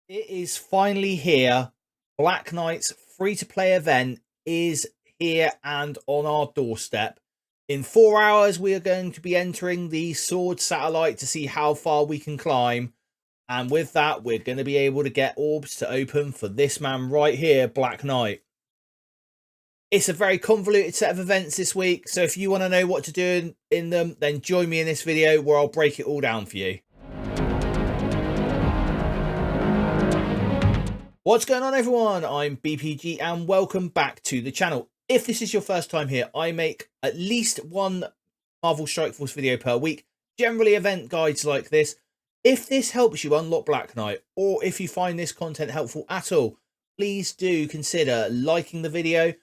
It is finally here. Black Knight's free-to-play event is here and on our doorstep. In 4 hours, we are going to be entering the Sword Satellite to see how far we can climb. And with that, we're going to be able to get orbs to open for this man right here, Black Knight. It's a very convoluted set of events this week, so if you want to know what to do in them, then join me in this video where I'll break it all down for you. What's going on, everyone? I'm BPG and welcome back to the channel. If this is your first time here, I make at least one Marvel Strike Force video per week, generally event guides like this. If this helps you unlock Black Knight, or if you find this content helpful at all, please do consider liking the video,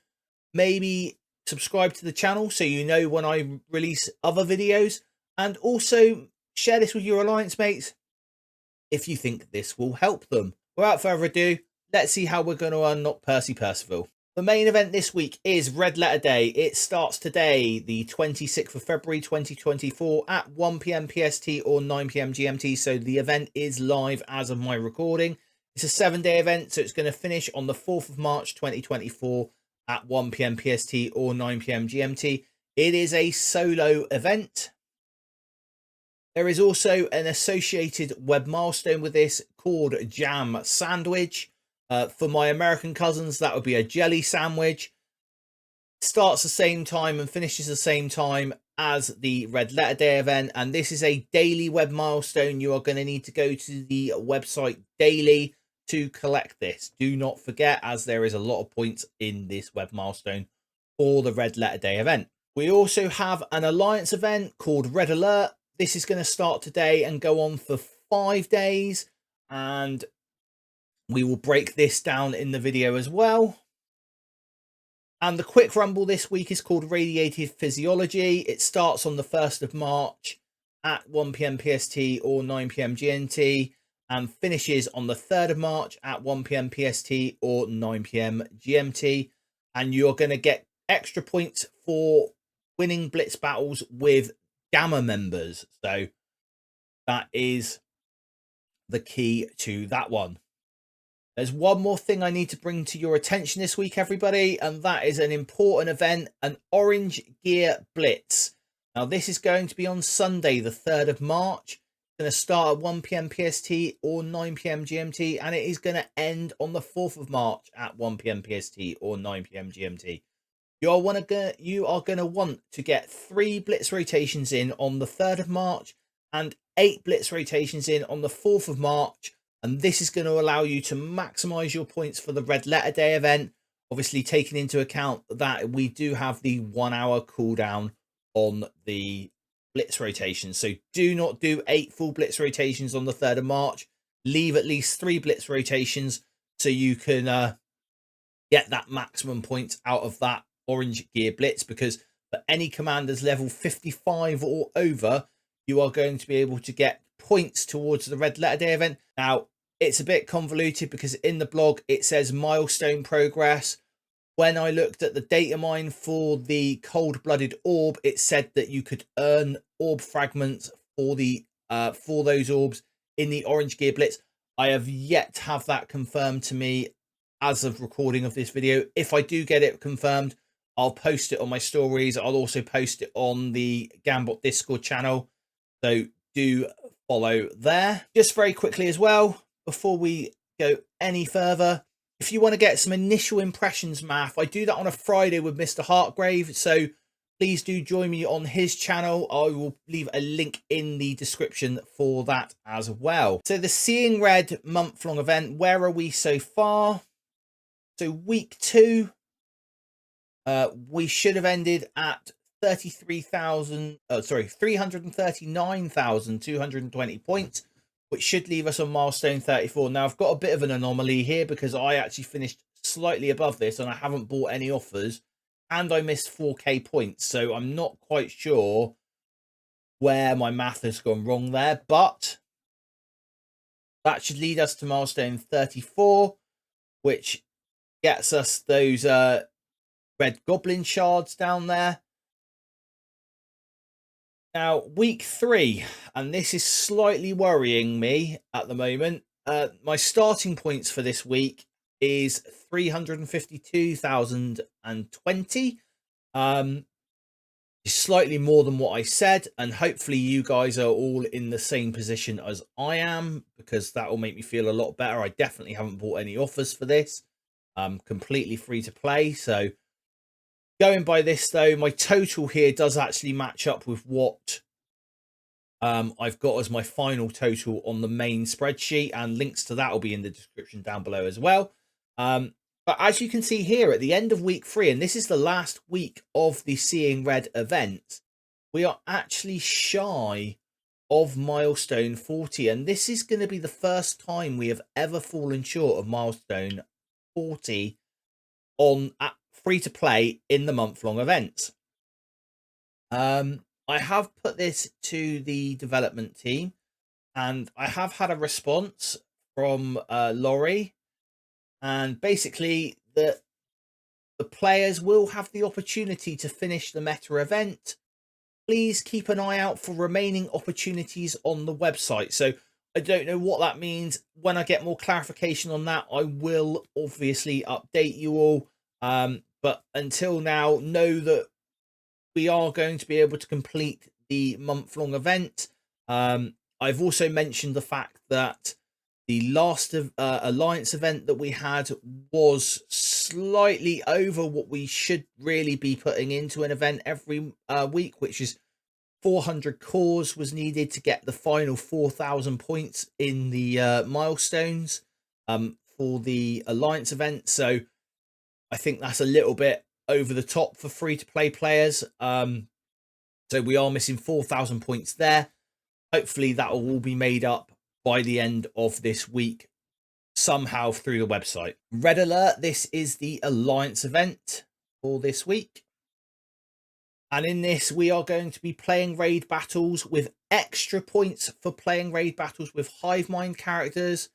maybe subscribe to the channel so you know when I release other videos, and also share this with your alliance mates if you think this will help them. Without further ado, let's see how we're going to unlock Percy Percival. The main event this week is Red Letter Day. It starts today, the 26th of February 2024 at 1 PM PST or 9 PM GMT. So the event is live as of my recording. It's a 7-day event, so it's going to finish on the 4th of March 2024 at 1 PM PST or 9 PM GMT. It is a solo event. There is also an associated web milestone with this called Jam Sandwich. For my American cousins, that would be a jelly sandwich. Starts the same time and finishes the same time as the Red Letter Day event. And this is a daily web milestone. You are going to need to go to the website daily to collect this. Do not forget, as there is a lot of points in this web milestone for the Red Letter Day event. We also have an alliance event called Red Alert. This is going to start today and go on for 5 days, and we will break this down in the video as well. And the quick rumble this week is called Radiated Physiology. It starts on the 1st of March at 1 PM PST or 9 PM GMT and finishes on the 3rd of March at 1 PM PST or 9 PM GMT. And you're going to get extra points for winning blitz battles with Gamma members. So that is the key to that one. There's one more thing I need to bring to your attention this week, everybody, and that is an important event, an Orange Gear Blitz. Now, this is going to be on Sunday, the 3rd of March. It's going to start at 1 PM PST or 9 PM GMT, and it is going to end on the 4th of March at 1 PM PST or 9 PM GMT. You are going to want to get 3 blitz rotations in on the 3rd of March and 8 blitz rotations in on the 4th of March. And this is going to allow you to maximize your points for the Red Letter Day event. Obviously, taking into account that we do have the 1 hour cooldown on the blitz rotation. So do not do 8 full blitz rotations on the 3rd of March. Leave at least 3 blitz rotations so you can get that maximum points out of that Orange Gear Blitz, because for any commanders level 55 or over, you are going to be able to get points towards the Red Letter Day event. Now, it's a bit convoluted because in the blog it says milestone progress. When I looked at the data mine for the cold-blooded orb, it said that you could earn orb fragments for the for those orbs in the Orange Gear Blitz. I have yet to have that confirmed to me as of recording of this video. If I do get it confirmed, I'll post it on my stories. I'll also post it on the Gambot Discord channel. So do follow there. Just very quickly as well, before we go any further, if you want to get some initial impressions math, I do that on a Friday with Mr. Hartgrave. So please do join me on his channel. I will leave a link in the description for that as well. So the Seeing Red month-long event, where are we so far? So week 2, we should have ended at 339,220 points, which should leave us on milestone 34. Now, I've got a bit of an anomaly here because I actually finished slightly above this and I haven't bought any offers, and I missed 4k points. So I'm not quite sure where my math has gone wrong there, but that should lead us to milestone 34, which gets us those red goblin shards down there. Now, week 3, and this is slightly worrying me at the moment. My starting points for this week is 352,020. Slightly more than what I said, and hopefully you guys are all in the same position as I am, because that will make me feel a lot better. I definitely haven't bought any offers for this. Completely free to play. So going by this though, my total here does actually match up with what I've got as my final total on the main spreadsheet, and links to that will be in the description down below as well. But as you can see here at the end of week 3, and this is the last week of the Seeing Red event, we are actually shy of milestone 40. And this is going to be the first time we have ever fallen short of milestone 40 on free to play in the month-long events. I have put this to the development team, and I have had a response from Laurie. And basically, the players will have the opportunity to finish the meta event. Please keep an eye out for remaining opportunities on the website. So I don't know what that means. When I get more clarification on that, I will obviously update you all. But until now, know that we are going to be able to complete the month-long event. I've also mentioned the fact that the last Alliance event that we had was slightly over what we should really be putting into an event every week, which is 400 cores was needed to get the final 4,000 points in the milestones for the Alliance event. So I think that's a little bit over the top for free-to-play players. So we are missing 4,000 points there. Hopefully that will all be made up by the end of this week somehow through the website. Red alert, this is the Alliance event for this week. And in this, we are going to be playing raid battles with extra points for playing raid battles with hive mind characters,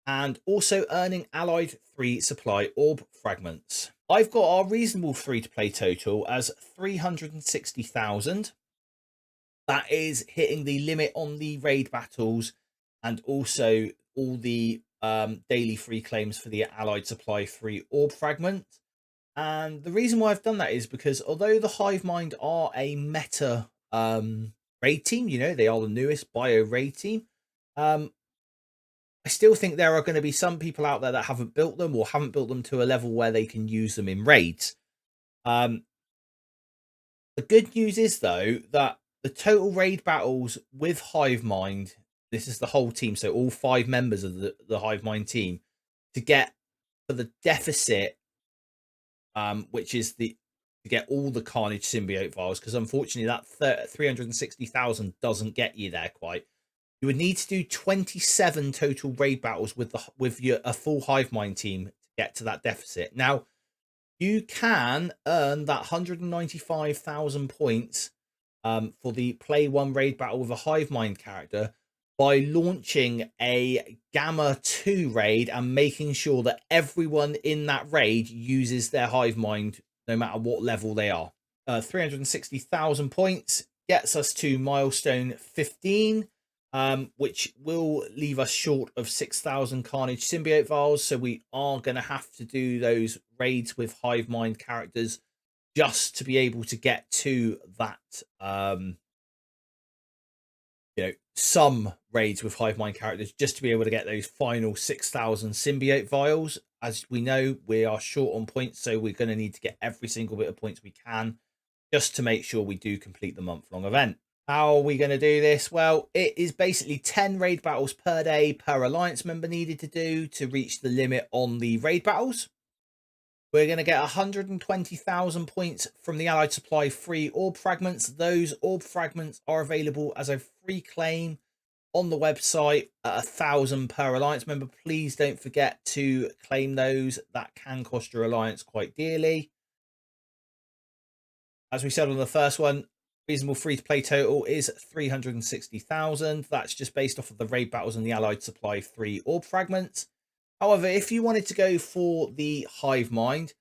and also earning allied 3 supply orb fragments. I've got our reasonable free-to-play total as 360,000. That is hitting the limit on the raid battles, and also all the daily free claims for the allied supply 3 orb fragment. And the reason why I've done that is because although the hive mind are a meta raid team, you know, they are the newest bio raid team, I still think there are going to be some people out there that haven't built them, or haven't built them to a level where they can use them in raids. The good news is though that the total raid battles with hive mind, this is the whole team, so all 5 members of the hive mind team, to get for the deficit, which is to get all the carnage symbiote vials, because unfortunately that 360,000 doesn't get you there quite. You would need to do 27 total raid battles with a full hive mind team to get to that deficit. Now you can earn that 195,000 points for the play 1 raid battle with a hive mind character by launching a Gamma 2 raid and making sure that everyone in that raid uses their hive mind no matter what level they are. 360,000 points gets us to milestone 15, which will leave us short of 6,000 carnage symbiote vials. So we are going to have to do those raids with hive mind characters just to be able to get to that, some raids with hive mind characters just to be able to get those final 6,000 symbiote vials. As we know, we are short on points, so we're going to need to get every single bit of points we can just to make sure we do complete the month-long event. How are we going to do this? Well, it is basically 10 raid battles per day per Alliance member needed to do to reach the limit on the raid battles. We're going to get 120,000 points from the Allied Supply free orb fragments. Those orb fragments are available as a free claim on the website at 1,000 per Alliance member. Please don't forget to claim those. That can cost your Alliance quite dearly. As we said on the first one, reasonable free-to-play total is 360,000. That's just based off of the raid battles and the Allied Supply 3 orb fragments. However, if you wanted to go for the hive mind,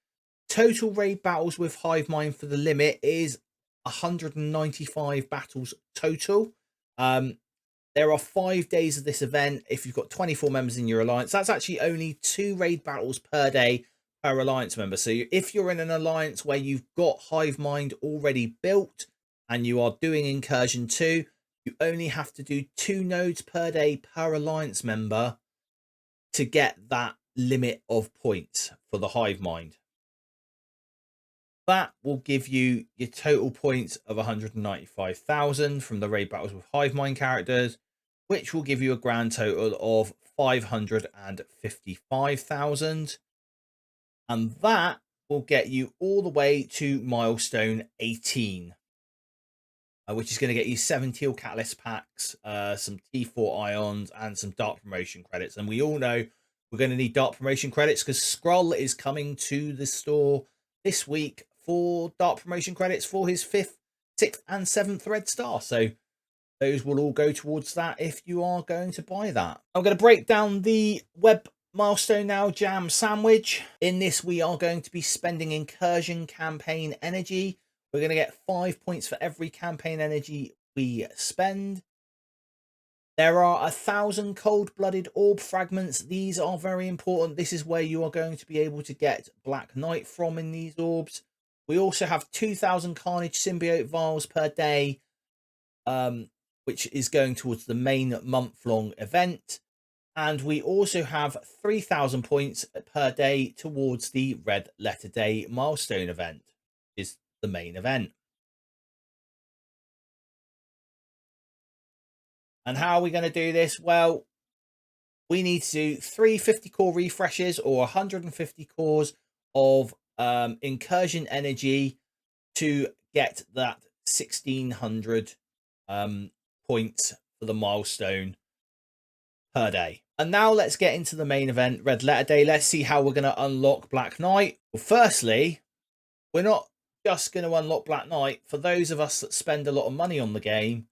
total raid battles with hive mind for the limit is 195 battles total. There are 5 days of this event. If you've got 24 members in your alliance, that's actually only 2 raid battles per day per alliance member. So if you're in an alliance where you've got Hive Mind already built and you are doing Incursion 2, you only have to do 2 nodes per day per alliance member to get that limit of points for the Hive Mind. That will give you your total points of 195,000 from the raid battles with Hive Mind characters, which will give you a grand total of 555,000. And that will get you all the way to milestone 18, which is going to get you 7 Teal Catalyst packs, some T4 ions, and some Dark Promotion credits. And we all know we're going to need Dark Promotion credits because Skrull is coming to the store this week for Dark Promotion credits for his 5th, 6th, and 7th red star. So those will all go towards that if you are going to buy that. I'm going to break down the web milestone now, jam sandwich. In this, we are going to be spending Incursion campaign energy. We're going to get 5 points for every campaign energy we spend. There are 1,000 cold-blooded orb fragments. These are very important. This is where you are going to be able to get Black Knight from in these orbs. We also have 2,000 Carnage Symbiote vials per day, which is going towards the main month-long event. And we also have 3,000 points per day towards the Red Letter Day milestone event, which is the main event. And how are we going to do this? Well, we need to do 350 core refreshes or 150 cores of Incursion energy to get that 1,600 points for the milestone per day. And now let's get into the main event, Red Letter Day. Let's see how we're going to unlock Black Knight. Well, firstly, we're not just going to unlock Black Knight. For those of us that spend a lot of money on the game,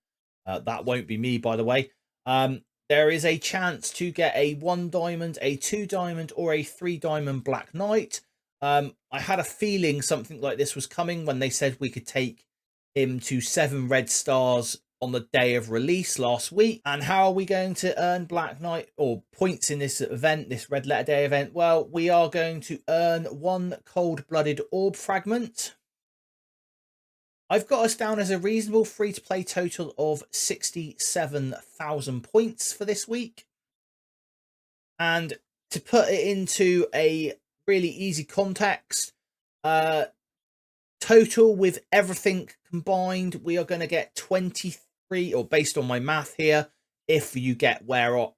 that won't be me, by the way, there is a chance to get a 1 diamond, a 2 diamond, or a 3 diamond Black Knight. I had a feeling something like this was coming when they said we could take him to 7 red stars on the day of release last week. And how are we going to earn Black Knight or points in this event, this Red Letter Day event? Well, we are going to earn 1 cold-blooded orb fragment. I've got us down as a reasonable free-to-play total of 67,000 points for this week. And to put it into a really easy context, total with everything combined, we are going to get 23, or based on my math here, if you get where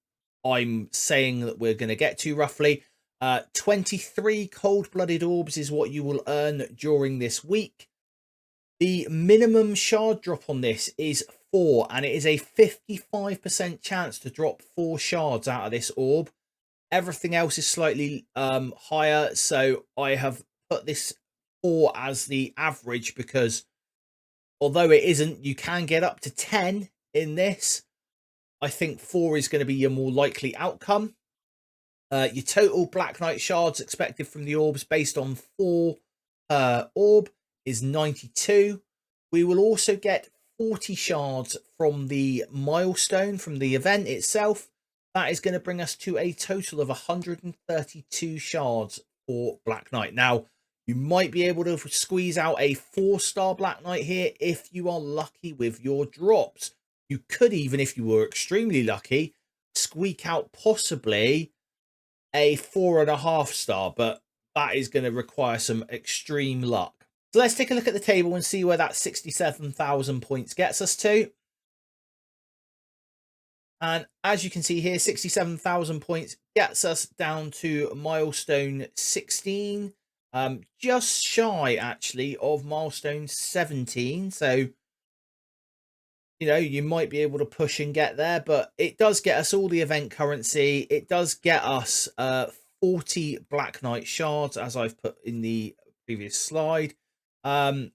I'm saying that we're going to get to roughly, 23 cold-blooded orbs is what you will earn during this week. The minimum shard drop on this is 4, and it is a 55% chance to drop 4 shards out of this orb. Everything else is slightly higher, so I have put this 4 as the average because although it isn't, you can get up to 10 in this. I think 4 is going to be your more likely outcome. Your total Black Knight shards expected from the orbs based on 4 per orb is 92. We will also get 40 shards from the milestone, from the event itself. That is going to bring us to a total of 132 shards for Black Knight. Now, you might be able to squeeze out a 4-star Black Knight here if you are lucky with your drops. You could even, if you were extremely lucky, squeak out possibly a 4.5-star, but that is going to require some extreme luck. So let's take a look at the table and see where that 67,000 points gets us to. And as you can see here, 67,000 points gets us down to milestone 16. Just shy, actually, of milestone 17. So, you know, you might be able to push and get there. But it does get us all the event currency. It does get us 40 Black Knight shards, as I've put in the previous slide. And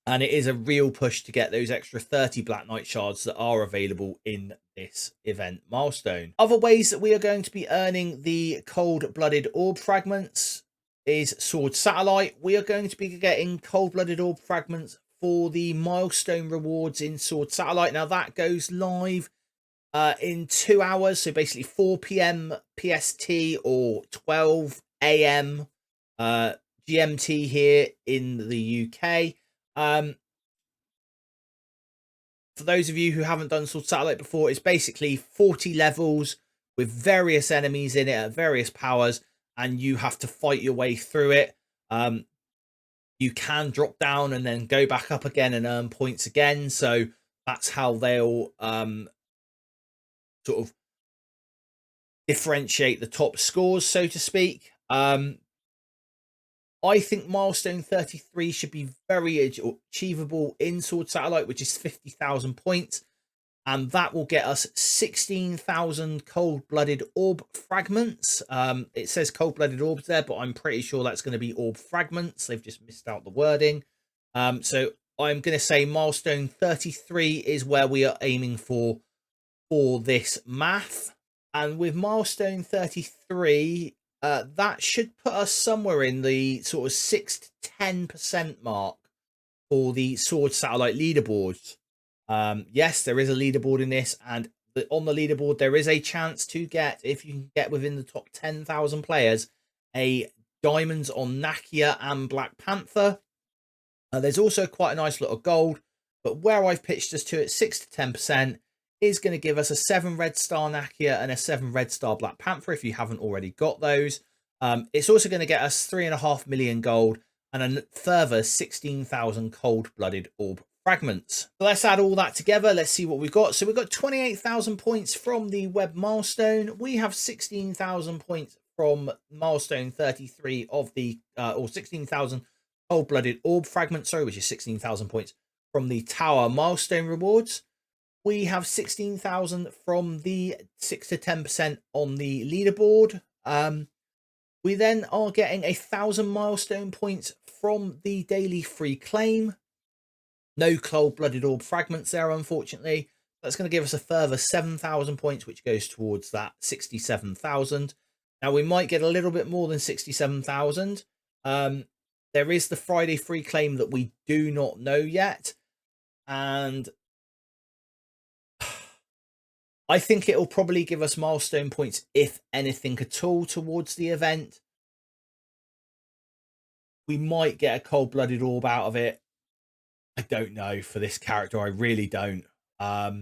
it is a real push to get those extra 30 Black Knight shards that are available in this event milestone. Other ways that we are going to be earning the cold-blooded orb fragments is Sword Satellite. We are going to be getting cold-blooded orb fragments for the milestone rewards in Sword Satellite. Now that goes live in 2 hours. So basically 4 p.m. PST or 12 a.m. GMT here in the UK. For those of you who haven't done Sword Satellite before, it's basically 40 levels with various enemies in it at various powers, and you have to fight your way through it. You can drop down and then go back up again and earn points again. So that's how they'll sort of differentiate the top scores, so to speak. I think milestone 33 should be very achievable in Sword Satellite, which is 50,000 points. And that will get us 16,000 cold-blooded orb fragments. It says cold-blooded orbs there, but I'm pretty sure that's going to be orb fragments. They've just missed out the wording. So I'm going to say milestone 33 is where we are aiming for this math. And with milestone 33, that should put us somewhere in the sort of 6 to 10% mark for the Sword Satellite leaderboards. Yes, there is a leaderboard in this, and on the leaderboard there is a chance to get, if you can get within the top 10,000 players, a diamonds on Nakia and Black Panther. There's also quite a nice lot of gold, but where I've pitched us to at 6 to 10% is going to give us a 7 red star Nakia and a 7 red star Black Panther if you haven't already got those. It's also going to get us 3.5 million gold and a further 16,000 cold-blooded orb fragments. So let's add all that together. Let's see what we've got. So we've got 28,000 points from the web milestone. We have 16,000 points from milestone 33 of the or 16,000 cold-blooded orb fragments, sorry, which is 16,000 points from the tower milestone rewards. We have 16,000 from the 6 to 10% on the leaderboard. We then are getting 1,000 milestone points from the daily free claim. No cold-blooded orb fragments there, unfortunately. That's going to give us a further 7,000 points, which goes towards that 67,000. Now, we might get a little bit more than 67,000. There is the Friday free claim that we do not know yet. And I think it'll probably give us milestone points, if anything at all, towards the event. We might get a cold-blooded orb out of it. I don't know for this character. I really don't. I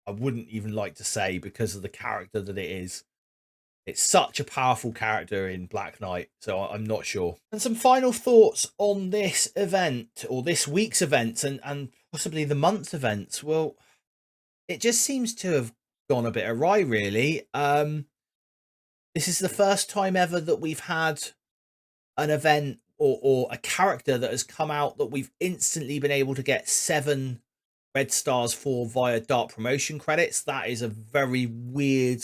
wouldn't even like to say, because of the character that it is. It's such a powerful character in Black Knight, so I'm not sure. And some final thoughts on this event, or this week's events, and possibly the month's events. Well, it just seems to have gone a bit awry, really. This is the first time ever that we've had an event or a character that has come out that we've instantly been able to get 7 red stars for via dark promotion credits. That is a very weird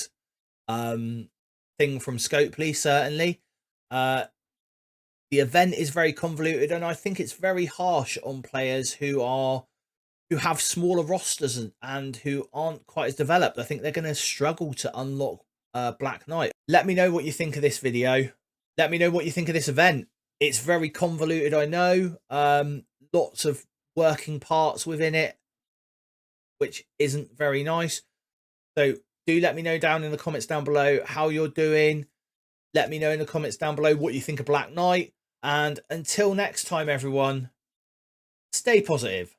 thing from Scopely, certainly. The event is very convoluted, and I think it's very harsh on players who have smaller rosters and who aren't quite as developed. I think they're going to struggle to unlock Black Knight. Let me know what you think of this video. Let me know what you think of this event. It's very convoluted, I know. Lots of working parts within it, which isn't very nice. So do let me know down in the comments down below how you're doing. Let me know in the comments down below what you think of Black Knight. And until next time, everyone, stay positive.